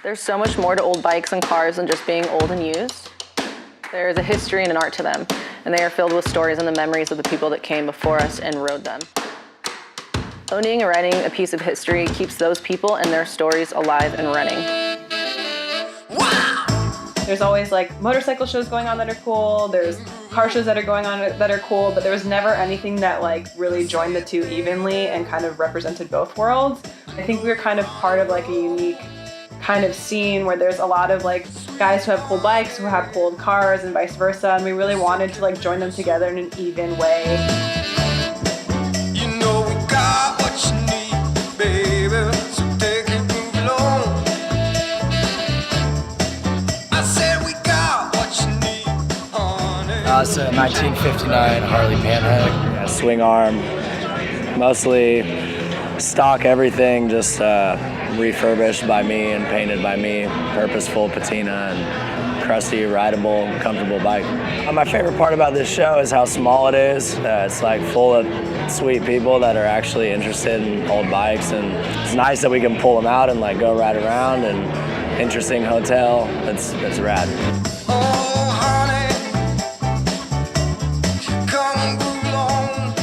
There's so much more to old bikes and cars than just being old and used. There's a history and an art to them, and they are filled with stories and the memories of the people that came before us and rode them. Owning and riding a piece of history keeps those people and their stories alive and running. There's always like motorcycle shows going on that are cool, there's car shows that are going on that are cool, but there was never anything that like really joined the two evenly and kind of represented both worlds. I think we were kind of part of like a unique kind of scene where there's a lot of like guys who have cool bikes, who have cool cars, and vice versa, and we really wanted to like join them together in an even way. You know we got what you need, baby, so take it, move along. I said we got what you need, honey. It's a 1959 Harley Panhead. Yeah, swing arm, mostly stock everything, just refurbished by me and painted by me, purposeful patina and crusty, rideable, comfortable bike. My favorite part about this show is how small it is. It's like full of sweet people that are actually interested in old bikes, and it's nice that we can pull them out and like go ride around, and interesting hotel. It's rad. Oh, honey, come along.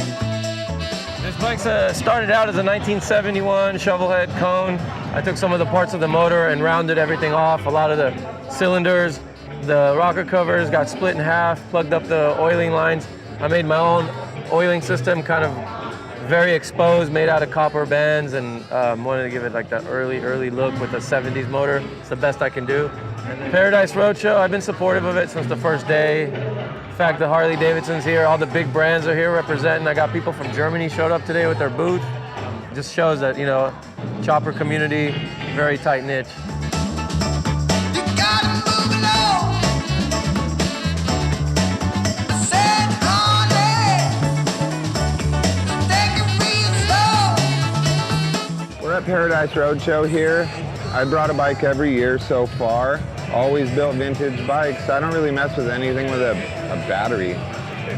This bike started out as a 1971 shovelhead cone. I took some of the parts of the motor and rounded everything off. A lot of the cylinders, the rocker covers got split in half, plugged up the oiling lines. I made my own oiling system, kind of very exposed, made out of copper bands, and wanted to give it like that early look with a 70s motor. It's the best I can do. Paradise Roadshow, I've been supportive of it since the first day. In fact, the Harley-Davidson's here, all the big brands are here representing. I got people from Germany showed up today with their booth. It just shows that, you know, chopper community, very tight knit. You gotta move along. I said, honey, take it real slow. We're at Paradise Roadshow here. I brought a bike every year so far. Always built vintage bikes. I don't really mess with anything with a battery.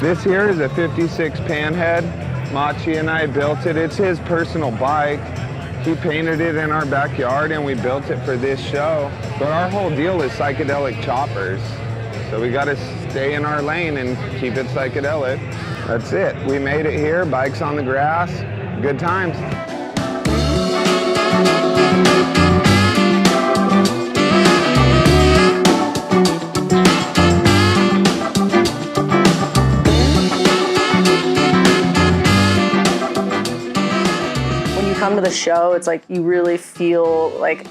This here is a 56 Panhead. Machi and I built it. It's his personal bike. He painted it in our backyard and we built it for this show. But our whole deal is psychedelic choppers. So we gotta stay in our lane and keep it psychedelic. That's it. We made it here, bikes on the grass, good times. Come to the show, it's like you really feel like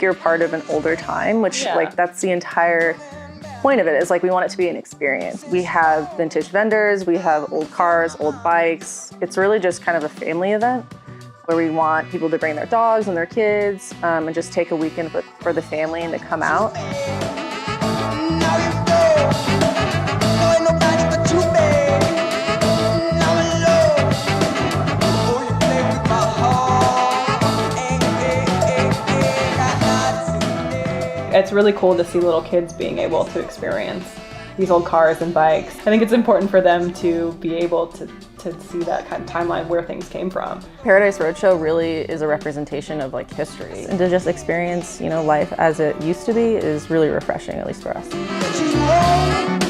you're part of an older time, which like that's the entire point of it, is like we want it to be an experience. We have vintage vendors, we have old cars, old bikes. It's really just kind of a family event where we want people to bring their dogs and their kids and just take a weekend for the family and to come out. It's really cool to see little kids being able to experience these old cars and bikes. I think it's important for them to be able to see that kind of timeline where things came from. Paradise Roadshow really is a representation of like history, and to just experience, you know, life as it used to be is really refreshing, at least for us.